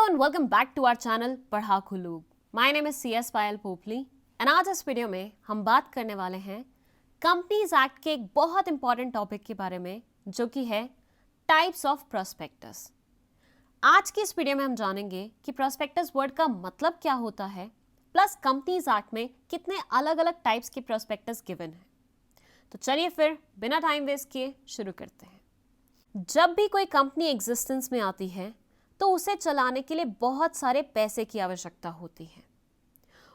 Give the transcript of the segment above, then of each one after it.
and welcome back to our channel पढ़ाकू लोग। My name is CS Payal Popli and आज इस video में हम बात करने वाले हैं कंपनीज एक्ट के एक बहुत इंपॉर्टेंट टॉपिक के बारे में जो कि है टाइप्स ऑफ प्रोस्पेक्टस। आज की इस वीडियो में हम जानेंगे कि प्रोस्पेक्टस वर्ड का मतलब क्या होता है, प्लस कंपनीज एक्ट में कितने अलग अलग टाइप्स के प्रोस्पेक्टस गिवन है। तो चलिए फिर बिना टाइम वेस्ट किए शुरू करते हैं। जब भी कोई कंपनी एग्जिस्टेंस में आती है तो उसे चलाने के लिए बहुत सारे पैसे की आवश्यकता होती है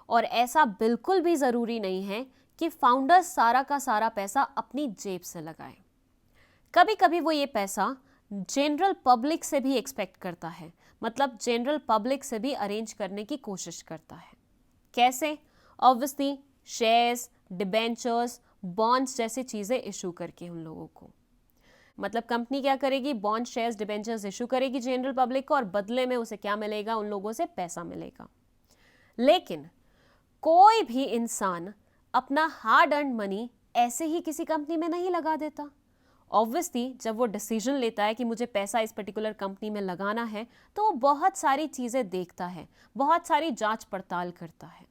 और ऐसा बिल्कुल भी ज़रूरी नहीं है कि फाउंडर सारा का सारा पैसा अपनी जेब से लगाए। कभी कभी वो ये पैसा जनरल पब्लिक से भी एक्सपेक्ट करता है, मतलब जनरल पब्लिक से भी अरेंज करने की कोशिश करता है। कैसे? ऑब्वियसली शेयर्स, डिबेंचर्स, बॉन्ड्स जैसी चीज़ें इशू करके उन लोगों को, मतलब कंपनी क्या करेगी, बॉन्ड, शेयर्स, डिबेंचर्स इशू करेगी जनरल पब्लिक को और बदले में उसे क्या मिलेगा, उन लोगों से पैसा मिलेगा। लेकिन कोई भी इंसान अपना हार्ड अर्न मनी ऐसे ही किसी कंपनी में नहीं लगा देता। ऑब्वियसली जब वो डिसीजन लेता है कि मुझे पैसा इस पर्टिकुलर कंपनी में लगाना है तो वो बहुत सारी चीज़ें देखता है, बहुत सारी जांच पड़ताल करता है।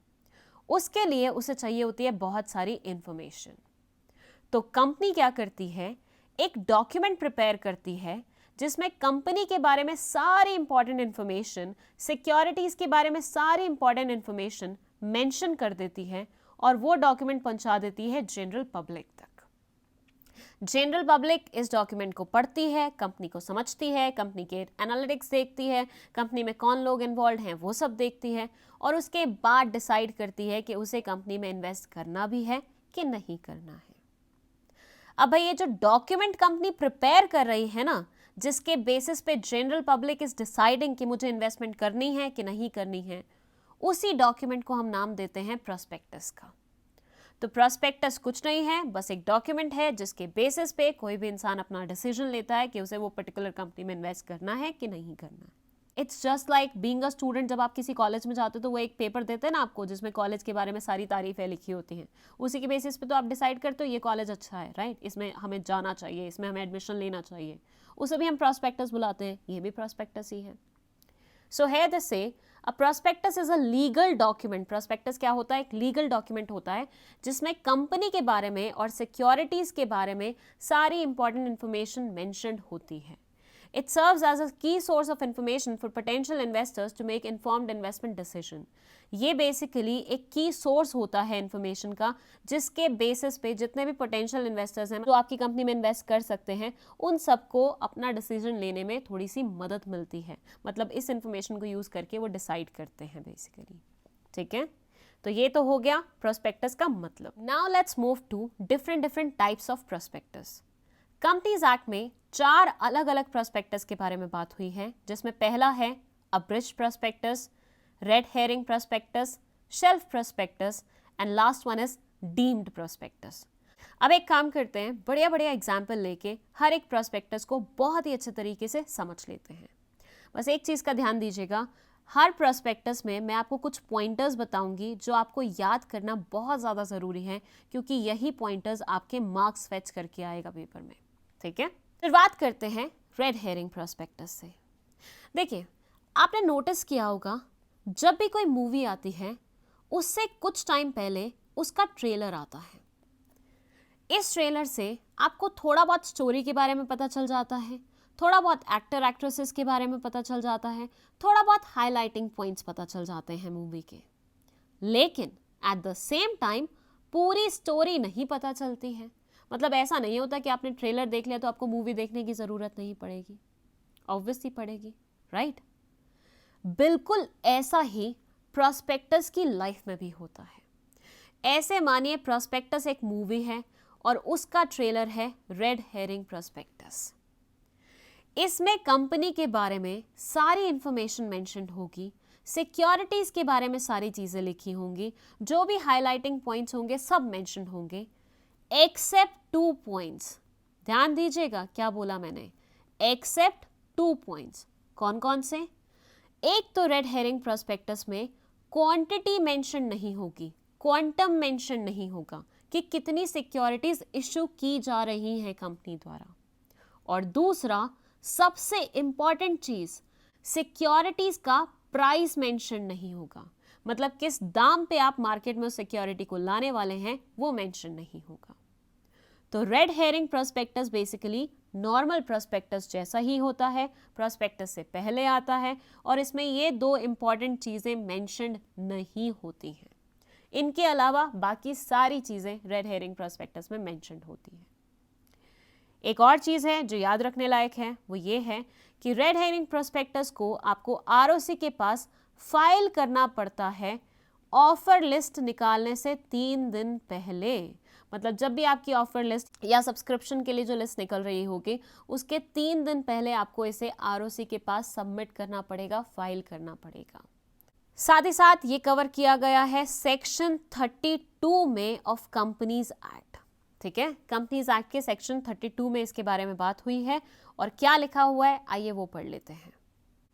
उसके लिए उसे चाहिए होती है बहुत सारी इंफॉर्मेशन। तो कंपनी क्या करती है, एक डॉक्यूमेंट प्रिपेयर करती है जिसमें कंपनी के बारे में सारी इंपॉर्टेंट इंफॉर्मेशन, सिक्योरिटीज के बारे में सारी इंपॉर्टेंट इंफॉर्मेशन मेंशन कर देती है और वो डॉक्यूमेंट पहुंचा देती है जनरल पब्लिक तक। जनरल पब्लिक इस डॉक्यूमेंट को पढ़ती है, कंपनी को समझती है, कंपनी के एनालिटिक्स देखती है, कंपनी में कौन लोग इन्वॉल्व हैं वो सब देखती है और उसके बाद डिसाइड करती है कि उसे कंपनी में इन्वेस्ट करना भी है कि नहीं करना है। अब भाई ये जो डॉक्यूमेंट कंपनी प्रिपेयर कर रही है ना, जिसके बेसिस पे जनरल पब्लिक इज डिसाइडिंग कि मुझे इन्वेस्टमेंट करनी है कि नहीं करनी है, उसी डॉक्यूमेंट को हम नाम देते हैं प्रोस्पेक्टस का। तो प्रोस्पेक्टस कुछ नहीं है, बस एक डॉक्यूमेंट है जिसके बेसिस पे कोई भी इंसान अपना डिसीजन लेता है कि उसे वो पर्टिकुलर कंपनी में इन्वेस्ट करना है कि नहीं करना है। It's just like being a student. जब आप किसी कॉलेज में जाते हो तो वो एक पेपर देते हैं ना आपको, जिसमें कॉलेज के बारे में सारी तारीफें लिखी होती हैं। उसी के बेसिस पे तो आप डिसाइड करते हो ये कॉलेज अच्छा है, राइट, इसमें हमें जाना चाहिए, इसमें हमें एडमिशन लेना चाहिए। उसे भी हम प्रोस्पेक्टस बुलाते हैं, ये भी प्रोस्पेक्टस ही है। सो है this says a prospectus is a legal document. Prospectus क्या होता है? एक लीगल डॉक्यूमेंट होता है जिसमें कंपनी के बारे में और सिक्योरिटीज के बारे में सारी इंपॉर्टेंट इंफॉर्मेशन मेंशन्ड होती है। It serves as a key source of information for potential investors to make informed investment decision. ये बेसिकली एक की सोर्स होता है इंफॉर्मेशन का, जिसके बेसिस पे जितने भी पोटेंशियल इन्वेस्टर्स हैं जो आपकी कंपनी में इन्वेस्ट कर सकते हैं, उन सबको अपना डिसीजन लेने में थोड़ी सी मदद मिलती है। मतलब इस इंफॉर्मेशन को यूज करके वो डिसाइड करते हैं बेसिकली। ठीक है, तो ये तो हो गया प्रोस्पेक्टस का मतलब। Now let's move to different types of prospectus. Companies act में 4 अलग अलग प्रोस्पेक्टस के बारे में बात हुई है, जिसमें पहला है abridged prospectus, red herring prospectus, shelf prospectus and last one is deemed prospectus. अब एक काम करते हैं, बढ़िया बढ़िया एग्जाम्पल लेके हर एक प्रोस्पेक्टस को बहुत ही अच्छे तरीके से समझ लेते हैं। बस एक चीज़ का ध्यान दीजिएगा, हर प्रोस्पेक्टस में मैं आपको कुछ पॉइंटर्स बताऊंगी जो आपको याद करना बहुत ज़्यादा ज़रूरी है, क्योंकि यही पॉइंटर्स आपके मार्क्स फेच करके आएगा पेपर में। ठीक है, शुरुआत करते हैं रेड हेरिंग प्रोस्पेक्टस से। देखिए, आपने नोटिस किया होगा जब भी कोई मूवी आती है उससे कुछ टाइम पहले उसका ट्रेलर आता है। इस ट्रेलर से आपको थोड़ा बहुत स्टोरी के बारे में पता चल जाता है, थोड़ा बहुत एक्टर एक्ट्रेसेस के बारे में पता चल जाता है, थोड़ा बहुत हाईलाइटिंग पॉइंट्स पता चल जाते हैं मूवी के। लेकिन एट द सेम टाइम पूरी स्टोरी नहीं पता चलती है। मतलब ऐसा नहीं होता कि आपने ट्रेलर देख लिया तो आपको मूवी देखने की ज़रूरत नहीं पड़ेगी, ऑब्वियसली पड़ेगी, राइट? बिल्कुल ऐसा ही प्रोस्पेक्टस की लाइफ में भी होता है। ऐसे मानिए प्रोस्पेक्टस एक मूवी है और उसका ट्रेलर है रेड हेरिंग प्रोस्पेक्टस। इसमें कंपनी के बारे में सारी इंफॉर्मेशन मेंशन्ड होगी, सिक्योरिटीज़ के बारे में सारी चीज़ें लिखी होंगी, जो भी हाईलाइटिंग पॉइंट्स होंगे सब मेंशन होंगे एक्सेप्ट 2 पॉइंट्स। ध्यान दीजिएगा क्या बोला मैंने, एक्सेप्ट 2 पॉइंट्स। कौन कौन से? एक तो रेड हेरिंग प्रोस्पेक्टस में क्वांटिटी मेंशन नहीं होगी, क्वांटम मेंशन नहीं होगा कि कितनी सिक्योरिटीज इशू की जा रही हैं कंपनी द्वारा। और दूसरा सबसे इंपॉर्टेंट चीज, सिक्योरिटीज का प्राइस मेंशन नहीं होगा, मतलब किस दाम पे आप मार्केट में उस सिक्योरिटी को लाने वाले हैं वो मेंशन नहीं होगा। तो red herring prospectus basically normal prospectus जैसा ही होता है, प्रोस्पेक्टस से पहले आता है और इसमें ये दो इंपॉर्टेंट चीजें मेंशन्ड नहीं होती हैं। इनके अलावा बाकी सारी चीजें रेड हेरिंग प्रोस्पेक्टस में मेंशन्ड होती हैं। एक और चीज है जो याद रखने लायक है, वो ये है कि रेड हेरिंग प्रोस्पेक्टस को आपको आरओसी के पास फाइल करना पड़ता है ऑफर लिस्ट निकालने से 3 दिन पहले। मतलब जब भी आपकी ऑफर लिस्ट या सब्सक्रिप्शन के लिए जो लिस्ट निकल रही होगी उसके 3 दिन पहले आपको इसे आरओसी के पास सबमिट करना पड़ेगा, फाइल करना पड़ेगा। साथ ही साथ ये कवर किया गया है सेक्शन 32 में ऑफ कंपनीज एक्ट। ठीक है, कंपनीज एक्ट के सेक्शन 32 में इसके बारे में बात हुई है और क्या लिखा हुआ है आइए वो पढ़ लेते हैं।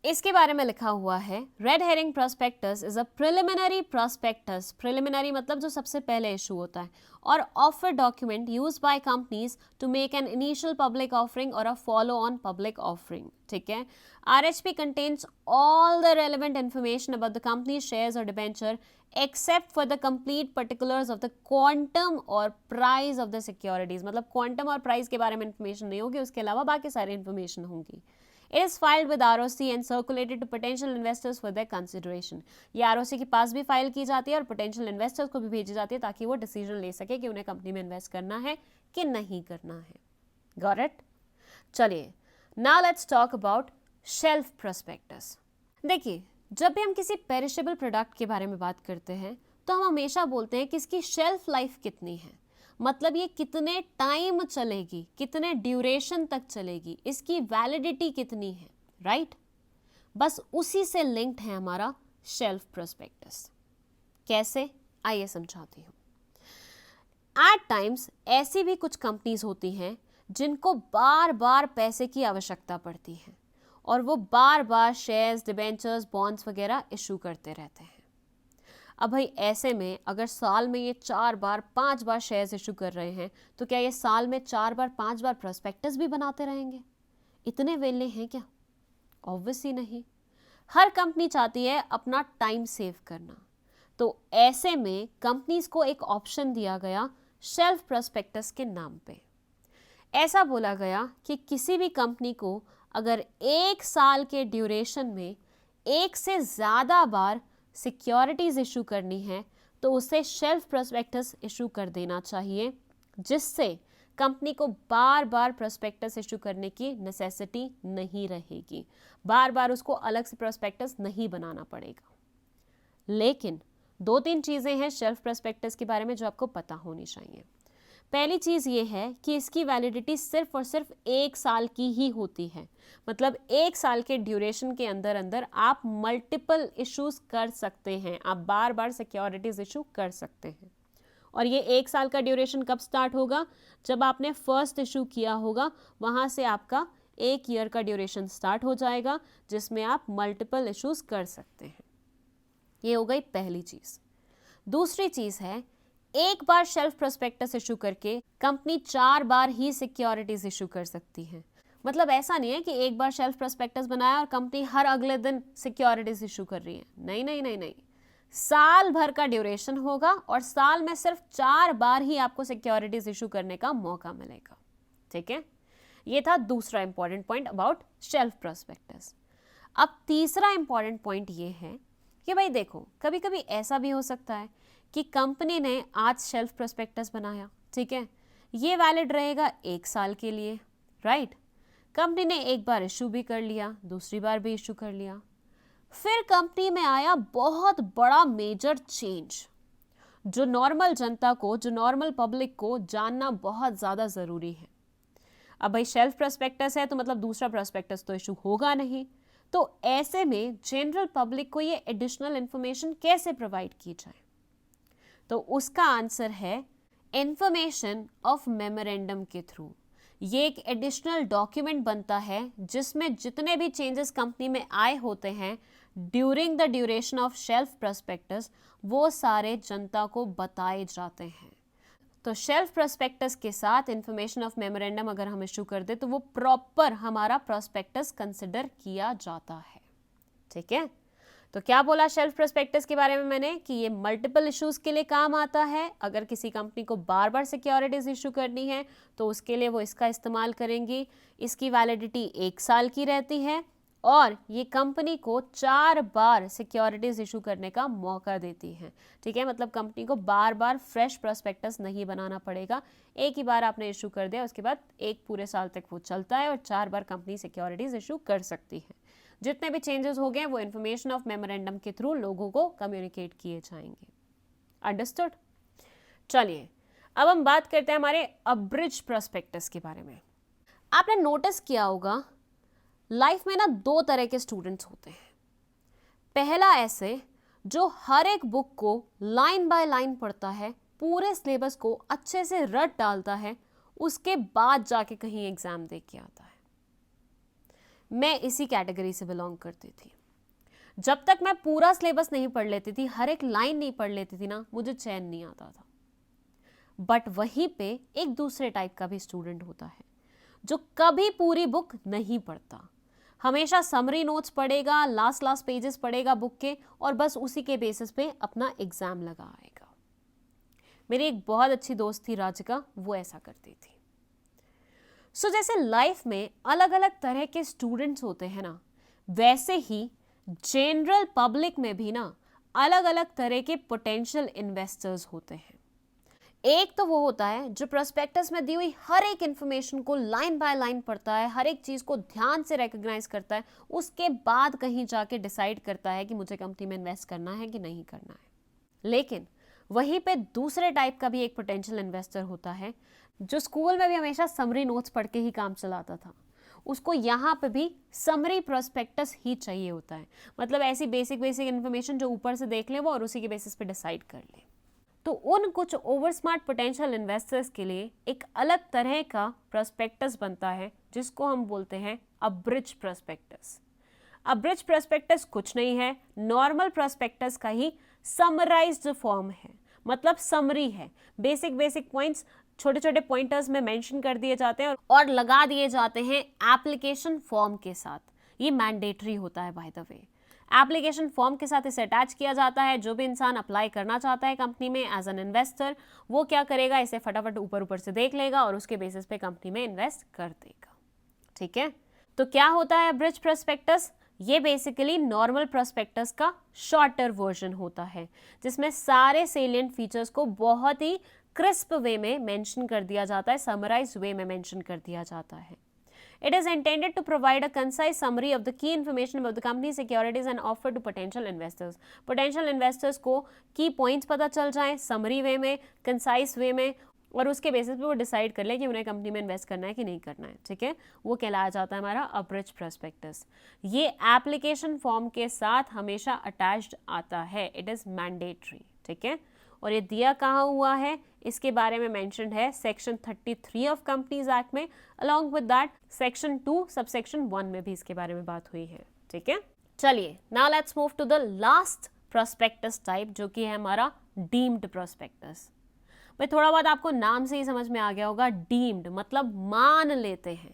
इसके बारे में लिखा हुआ है red herring prospectus is a preliminary prospectus, preliminary मतलब जो सबसे पहले इशू होता है, और offer document used by companies to make an initial public offering और a follow on public offering. ठीक है, RHP contains all the relevant information about the company's shares or debenture except for the complete particulars of the quantum or price of the securities। मतलब quantum और price के बारे में information नहीं होगी, उसके अलावा बाकी सारी information होंगी। It is filed with ROC and circulated to potential investors for their consideration। ये ROC के पास भी फाइल की जाती है और potential investors को भी भेजी जाती है ताकि वो डिसीजन ले सके कि उन्हें कंपनी में इन्वेस्ट करना है कि नहीं करना है। Got it? चलिए, now let's talk about shelf prospectus. देखिए, जब भी हम किसी पेरिशेबल प्रोडक्ट के बारे में बात करते हैं तो हम हमेशा बोलते हैं कि इसकी शेल्फ लाइफ कितनी है, मतलब ये कितने टाइम चलेगी, कितने ड्यूरेशन तक चलेगी, इसकी वैलिडिटी कितनी है, राइट? बस उसी से लिंक्ड है हमारा शेल्फ प्रोस्पेक्टस। कैसे, आइए समझाती हूँ। एट टाइम्स ऐसी भी कुछ कंपनीज होती हैं जिनको बार बार पैसे की आवश्यकता पड़ती है और वो बार बार शेयर्स, डिबेंचर्स, बॉन्ड्स वगैरह इशू करते रहते हैं। अब भाई ऐसे में अगर साल में ये 4 बार 5 बार शेयर्स इशू कर रहे हैं तो क्या ये साल में 4 बार 5 बार प्रोस्पेक्टस भी बनाते रहेंगे? इतने वेले हैं क्या? ऑब्वियसली नहीं। हर कंपनी चाहती है अपना टाइम सेव करना, तो ऐसे में कंपनीज को एक ऑप्शन दिया गया शेल्फ प्रोस्पेक्टस के नाम पे। ऐसा बोला गया कि किसी भी कंपनी को अगर 1 साल के ड्यूरेशन में 1 से ज़्यादा बार सिक्योरिटीज़ इशू करनी है तो उसे शेल्फ प्रोस्पेक्टस इशू कर देना चाहिए, जिससे कंपनी को बार बार प्रोस्पेक्टस इशू करने की नेसेसिटी नहीं रहेगी, बार बार उसको अलग से प्रोस्पेक्टस नहीं बनाना पड़ेगा। लेकिन 2-3 चीज़ें हैं शेल्फ प्रोस्पेक्टस के बारे में जो आपको पता होनी चाहिए। पहली चीज़ ये है कि इसकी वैलिडिटी सिर्फ और सिर्फ 1 साल की ही होती है, मतलब 1 साल के ड्यूरेशन के अंदर अंदर आप मल्टीपल इश्यूज कर सकते हैं, आप बार बार सिक्योरिटीज इशू कर सकते हैं। और ये 1 साल का ड्यूरेशन कब स्टार्ट होगा? जब आपने फर्स्ट इशू किया होगा, वहाँ से आपका 1 ईयर का ड्यूरेशन स्टार्ट हो जाएगा जिसमें आप मल्टीपल इश्यूज कर सकते हैं। ये हो गई पहली चीज़। दूसरी चीज़ है, एक बार शेल्फ प्रोस्पेक्टस इशू करके कंपनी 4 बार ही सिक्योरिटीज इशू कर सकती है। मतलब ऐसा नहीं है कि एक बार शेल्फ प्रोस्पेक्टस बनाया और कंपनी हर अगले दिन सिक्योरिटीज इशू कर रही है। नहीं नहीं नहीं नहीं, साल भर का ड्यूरेशन होगा और साल में सिर्फ 4 बार ही आपको सिक्योरिटीज इशू करने का मौका मिलेगा। ठीक है, ये था दूसरा important point about shelf prospectus. अब तीसरा इंपॉर्टेंट पॉइंट ये है कि भाई देखो, कभी कभी ऐसा भी हो सकता है कि कंपनी ने आज शेल्फ प्रोस्पेक्टस बनाया, ठीक है, ये वैलिड रहेगा 1 साल के लिए, राइट? कंपनी ने एक बार इशू भी कर लिया, दूसरी बार भी इशू कर लिया, फिर कंपनी में आया बहुत बड़ा मेजर चेंज जो नॉर्मल जनता को, जो नॉर्मल पब्लिक को जानना बहुत ज़्यादा ज़रूरी है। अब भाई शेल्फ प्रोस्पेक्टस है तो मतलब दूसरा प्रोस्पेक्टस तो इशू होगा नहीं, तो ऐसे में जनरल पब्लिक को ये एडिशनल इंफॉर्मेशन कैसे प्रोवाइड की जाए? तो उसका आंसर है इंफॉर्मेशन ऑफ मेमोरेंडम के थ्रू। ये एक एडिशनल डॉक्यूमेंट बनता है जिसमें जितने भी चेंजेस कंपनी में आए होते हैं during the duration of shelf prospectus, वो सारे जनता को बताए जाते हैं। तो शेल्फ प्रोस्पेक्टस के साथ इंफॉर्मेशन ऑफ मेमोरेंडम अगर हम इशू कर दे तो वो प्रॉपर हमारा प्रोस्पेक्टस कंसिडर किया जाता है। ठीक है। तो क्या बोला शेल्फ प्रोस्पेक्टस के बारे में मैंने कि ये मल्टीपल इश्यूज के लिए काम आता है। अगर किसी कंपनी को बार बार सिक्योरिटीज इशू करनी है तो उसके लिए वो इसका इस्तेमाल करेंगी। इसकी वैलिडिटी 1 साल की रहती है और ये कंपनी को 4 बार सिक्योरिटीज इशू करने का मौका देती है, ठीक है। मतलब कंपनी को बार बार फ्रेश प्रोस्पेक्टस नहीं बनाना पड़ेगा, एक ही बार आपने इशू कर दिया, उसके बाद एक पूरे साल तक वो चलता है और 4 बार कंपनी सिक्योरिटीज इशू कर सकती है। जितने भी चेंजेस हो गए वो इन्फॉर्मेशन ऑफ मेमोरेंडम के थ्रू लोगों को कम्युनिकेट किए जाएंगे। अंडरस्टूड। चलिए अब हम बात करते हैं हमारे अब्रिज प्रोस्पेक्टस के बारे में। आपने नोटिस किया होगा लाइफ में ना 2 तरह के स्टूडेंट्स होते हैं। पहला ऐसे जो हर एक बुक को लाइन बाय लाइन पढ़ता है, पूरे सिलेबस को अच्छे से रट डालता है, उसके बाद जाके कहीं एग्जाम दे के आता है। मैं इसी कैटेगरी से बिलोंग करती थी। जब तक मैं पूरा सिलेबस नहीं पढ़ लेती थी, हर एक लाइन नहीं पढ़ लेती थी ना, मुझे चैन नहीं आता था। बट वहीं पे एक दूसरे टाइप का भी स्टूडेंट होता है जो कभी पूरी बुक नहीं पढ़ता, हमेशा समरी नोट्स पढ़ेगा, लास्ट पेजेस पढ़ेगा बुक के और बस उसी के बेसिस पे अपना एग्जाम लगाएगा। मेरी एक बहुत अच्छी दोस्त थी राधिका, वो ऐसा करती थी। सो जैसे लाइफ में अलग अलग तरह के स्टूडेंट्स होते हैं ना, वैसे ही जनरल पब्लिक में भी ना अलग अलग तरह के पोटेंशियल इन्वेस्टर्स होते हैं। एक तो वो होता है जो प्रोस्पेक्टस में दी हुई हर एक इंफॉर्मेशन को लाइन बाय लाइन पढ़ता है, हर एक चीज को ध्यान से रिकॉग्नाइज करता है, उसके बाद कहीं जाके डिसाइड करता है कि मुझे कंपनी में इन्वेस्ट करना है कि नहीं करना है। लेकिन वहीं पे दूसरे टाइप का भी एक पोटेंशियल इन्वेस्टर होता है जो स्कूल में भी हमेशा समरी नोट्स पढ़ के ही काम चलाता था, उसको यहाँ पे भी समरी प्रोस्पेक्टस ही चाहिए होता है। मतलब ऐसी बेसिक इन्फॉर्मेशन जो ऊपर से देख ले वो और उसी के बेसिस पे डिसाइड कर ले। तो उन कुछ ओवर स्मार्ट पोटेंशियल इन्वेस्टर्स के लिए एक अलग तरह का प्रोस्पेक्टस बनता है जिसको हम बोलते हैं अब्रिज प्रोस्पेक्टस। अब्रिज प्रोस्पेक्टस कुछ नहीं है, नॉर्मल प्रोस्पेक्टस का ही समराइज्ड फॉर्म है। मतलब समरी है, बेसिक पॉइंट्स छोटे छोटे पॉइंटर्स में मेंशन कर दिए जाते हैं और लगा दिए जाते हैं एप्लीकेशन फॉर्म के साथ। ये मैंडेटरी होता है by the way. Application form के साथ इसे अटैच किया जाता है। जो भी इंसान अप्लाई करना चाहता है कंपनी में एज एन इन्वेस्टर, वो क्या करेगा, इसे फटाफट ऊपर से देख लेगा और उसके बेसिस पे कंपनी में इन्वेस्ट कर देगा, ठीक है। तो क्या होता है ब्रिज प्रोस्पेक्टस? ये बेसिकली नॉर्मल प्रोस्पेक्टस का शॉर्टर वर्जन होता है जिसमें सारे सेलिएंट फीचर्स को बहुत ही क्रिस्प वे में मेंशन कर दिया जाता है, समराइज्ड वे में मेंशन कर दिया जाता है। It is intended to provide a concise summary of the key information about the company securities and offer to potential investors. Potential investors को key points पता चल जाएं summary वे में, concise वे में, और उसके बेसिस पे वो डिसाइड कर ले कि उन्हें कंपनी में इन्वेस्ट करना है कि नहीं करना है, ठीक है। वो कहलाया जाता है हमारा अब्रिज प्रोस्पेक्टस। ये एप्लीकेशन फॉर्म के साथ हमेशा अटैच्ड आता है, इट इज़ मैंडेटरी, ठीक है। और ये दिया कहाँ हुआ है, इसके बारे में मेंशन्ड है सेक्शन 33 ऑफ कंपनीज एक्ट में। Along with that section 2 subsection 1 में भी इसके बारे में बात हुई है, ठीक है। चलिए now let's move to the last prospectus type जो कि है हमारा डीम्ड प्रोस्पेक्टस। भाई थोड़ा बहुत आपको नाम से ही समझ में आ गया होगा, डीम्ड मतलब मान लेते हैं।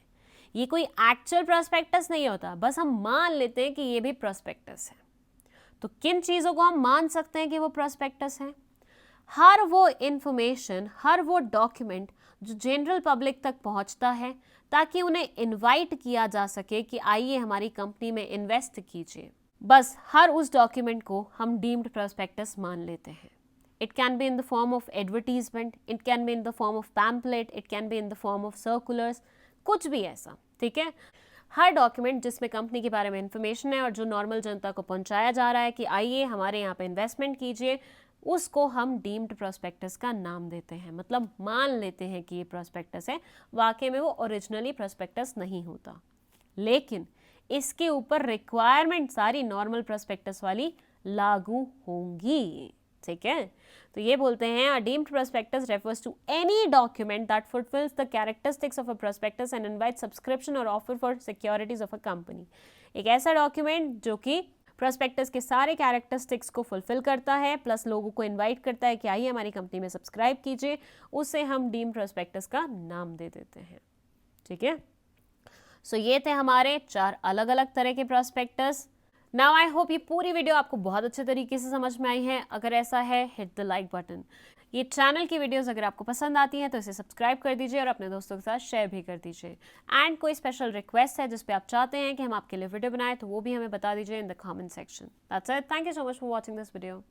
ये कोई एक्चुअल प्रोस्पेक्टस नहीं होता, बस हम मान लेते हैं कि ये भी प्रोस्पेक्टस है। तो किन चीज़ों को हम मान सकते हैं कि वो प्रोस्पेक्टस है? हर वो इंफॉर्मेशन, हर वो डॉक्यूमेंट जो जनरल पब्लिक तक पहुंचता है ताकि उन्हें इनवाइट किया जा सके कि आइए हमारी कंपनी में इन्वेस्ट कीजिए, बस हर उस डॉक्यूमेंट को हम डीम्ड प्रोस्पेक्टस मान लेते हैं। It can be in the form of advertisement, it can be in the form of pamphlet, it can be in the form of circulars, कुछ भी ऐसा, ठीक है। हर डॉक्यूमेंट जिसमें कंपनी के बारे में इंफॉर्मेशन है और जो नॉर्मल जनता को पहुंचाया जा रहा है कि आइए हमारे यहाँ पे इन्वेस्टमेंट कीजिए, उसको हम डीम्ड प्रोस्पेक्टस का नाम देते हैं। मतलब मान लेते हैं कि ये प्रोस्पेक्टस है, वाकई में वो ओरिजिनली प्रोस्पेक्टस नहीं होता, लेकिन इसके ऊपर रिक्वायरमेंट सारी नॉर्मल प्रोस्पेक्टस वाली लागू होंगी, ठीक है। तो ये बोलते हैं a deemed prospectus refers to any document that fulfills the characteristics of a prospectus and invite subscription और offer for securities of a company. एक ऐसा डॉक्यूमेंट जो कि प्रोस्पेक्टस के सारे कैरेक्टरिस्टिक्स को फुलफिल करता है, प्लस लोगों को इनवाइट करता है कि आइए हमारी कंपनी में सब्सक्राइब कीजिए, उसे हम डीम्ड प्रोस्पेक्टस का नाम दे देते हैं, ठीक है। सो ये थे हमारे 4 अलग अलग तरह के प्रोस्पेक्टस। नाउ आई होप ये पूरी वीडियो आपको बहुत अच्छे तरीके से समझ में आई है। अगर ऐसा है, हिट द लाइक बटन। ये चैनल की वीडियोस अगर आपको पसंद आती हैं तो इसे सब्सक्राइब कर दीजिए और अपने दोस्तों के साथ शेयर भी कर दीजिए। एंड कोई स्पेशल रिक्वेस्ट है जिस पे आप चाहते हैं कि हम आपके लिए वीडियो बनाएं तो वो भी हमें बता दीजिए in the comment section. That's it. Thank you so much for watching this video.